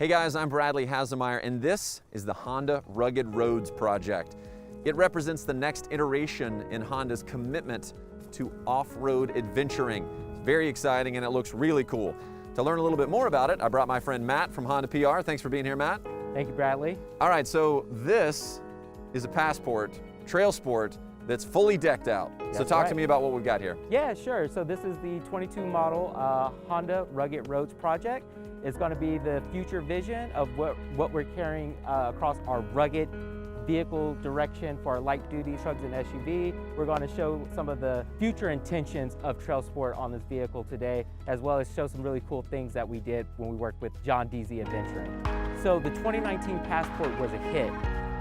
Hey guys, I'm Bradley Hasemeyer, and this is the Honda Rugged Roads project. It represents the next iteration in Honda's commitment to off-road adventuring. It's very exciting and it looks really cool. To learn a little bit more about it, I brought my friend Matt from Honda PR. Thanks for being here, Matt. Thank you, Bradley. All right, so this is a Passport TrailSport that's fully decked out. So talk to me about what we've got here. Yeah, sure. So this is the 22 model Honda Rugged Roads project. It's going to be the future vision of what we're carrying across our rugged vehicle direction for our light duty trucks and SUV. We're going to show some of the future intentions of TrailSport on this vehicle today, as well as show some really cool things that we did when we worked with John DZ Adventuring. So the 2019 Passport was a hit,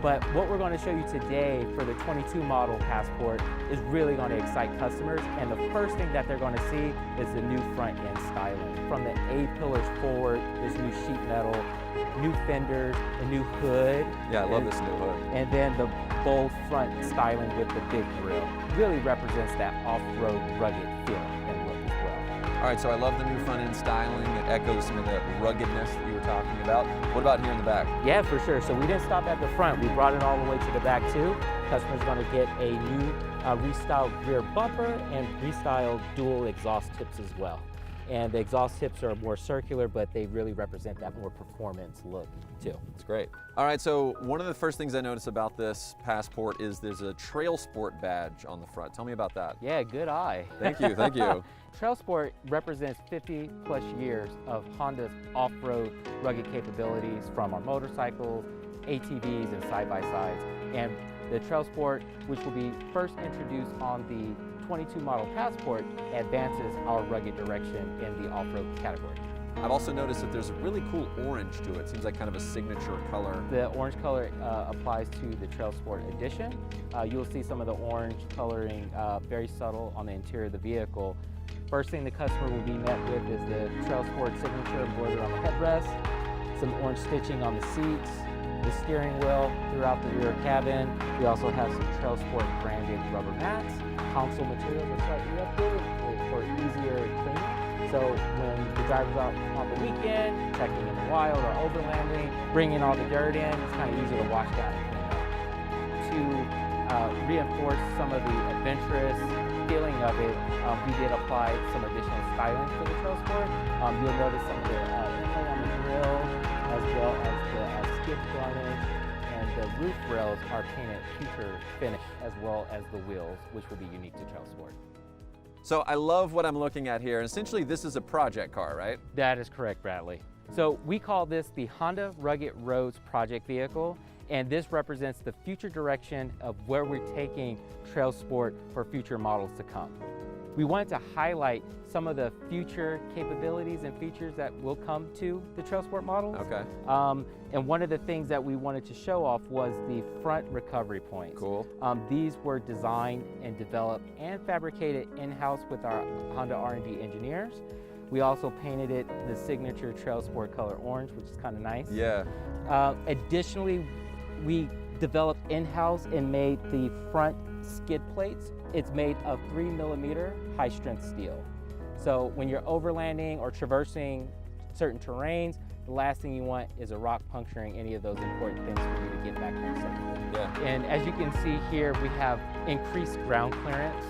but what we're going to show you today for the 22 model Passport is really going to excite customers, and the first thing that they're going to see is the new front end styling. From the A-pillars forward, there's new sheet metal, new fenders, a new hood. Yeah, I love this new hood. And then the bold front styling with the big grille. Really represents that off-road rugged feel and look as well. All right, so I love the new front end styling. It echoes some of the ruggedness that you were talking about. What about here in the back? Yeah, for sure. So we didn't stop at the front. We brought it all the way to the back too. Customers going to get a new restyled rear bumper and restyled dual exhaust tips as well. And the exhaust tips are more circular, but they really represent that more performance look too. It's great. All right, so one of the first things I noticed about this Passport is there's a TrailSport badge on the front. Tell me about that. Yeah, good eye. Thank you, thank you. TrailSport represents 50 plus years of Honda's off-road rugged capabilities from our motorcycles, ATVs, and side-by-sides. And the TrailSport, which will be first introduced on the 22 model Passport, advances our rugged direction in the off-road category. I've also noticed that there's a really cool orange to it. Seems like kind of a signature color. The orange color applies to the TrailSport Edition. You'll see some of the orange coloring very subtle on the interior of the vehicle. First thing the customer will be met with is the TrailSport signature embroidered on the headrest, some orange stitching on the seats, the steering wheel throughout the rear cabin. We also have some TrailSport branded rubber mats. Console materials are slightly updated for easier cleaning. So when the driver's out on the weekend, checking in the wild or overlanding, bringing all the dirt in, it's kind of easy to wash down and clean up. To reinforce some of the adventurous feeling of it, we did apply some additional styling for the TrailSport. You'll notice some of the inlay on the grill, as well as the skid garnish, and the roof rails are painted future finish, as well as the wheels, which will be unique to TrailSport. So I love what I'm looking at here. And essentially, this is a project car, right? That is correct, Bradley. So we call this the Honda Rugged Roads project vehicle, and this represents the future direction of where we're taking TrailSport for future models to come. We wanted to highlight some of the future capabilities and features that will come to the TrailSport models. Okay. And one of the things that we wanted to show off was the front recovery points. Cool. These were designed and developed and fabricated in-house with our Honda R&D engineers. We also painted it the signature TrailSport color orange, which is kind of nice. Yeah. Additionally, we developed in-house and made the front skid plates. It's made of 3mm high-strength steel. So when you're overlanding or traversing certain terrains, the last thing you want is a rock puncturing any of those important things for you to get back home safely. Yeah. And as you can see here, we have increased ground clearance.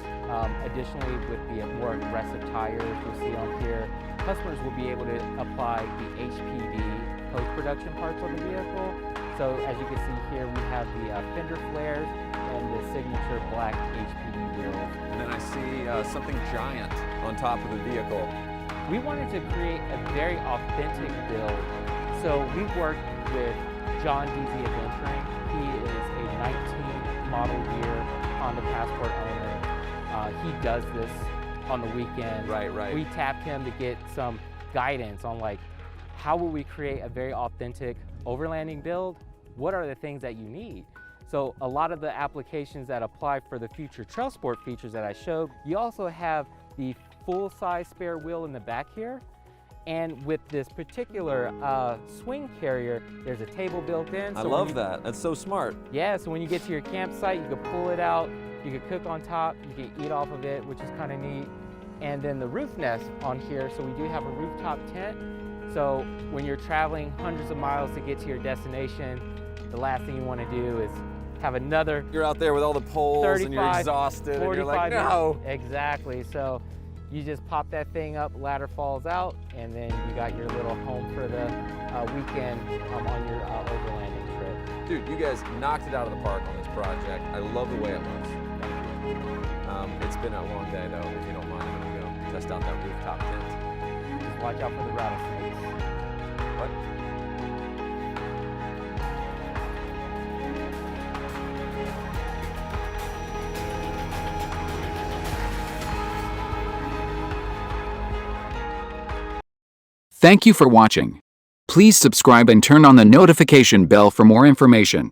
Additionally, with the more aggressive tires you'll see on here, customers will be able to apply the HPD post-production parts on the vehicle. So as you can see here, we have the fender flares and the signature black HPD wheels. And then I see something giant on top of the vehicle. We wanted to create a very authentic build. So we worked with John DZ Adventuring. He is a 19 model year Honda Passport owner. He does this on the weekend. Right. We tapped him to get some guidance on like, how will we create a very authentic overlanding build? What are the things that you need? So a lot of the applications that apply for the future TrailSport features that I showed, you also have the full-size spare wheel in the back here. And with this particular swing carrier, there's a table built in. I love that. That's so smart. Yeah, so when you get to your campsite, you can pull it out, you can cook on top, you can eat off of it, which is kind of neat. And then the roof nest on here, so we do have a rooftop tent. So when you're traveling hundreds of miles to get to your destination, the last thing you want to do is have another You're out there with all the poles and you're 35, exhausted and you're like, 45 no. minutes. Exactly. So you just pop that thing up, ladder falls out, and then you got your little home for the weekend on your overlanding trip. Dude, you guys knocked it out of the park on this project. I love the way it looks. It's been a long day though. If you don't mind, I'm gonna go test out that rooftop tent. Just watch out for the rattlesnakes. What? Thank you for watching. Please subscribe and turn on the notification bell for more information.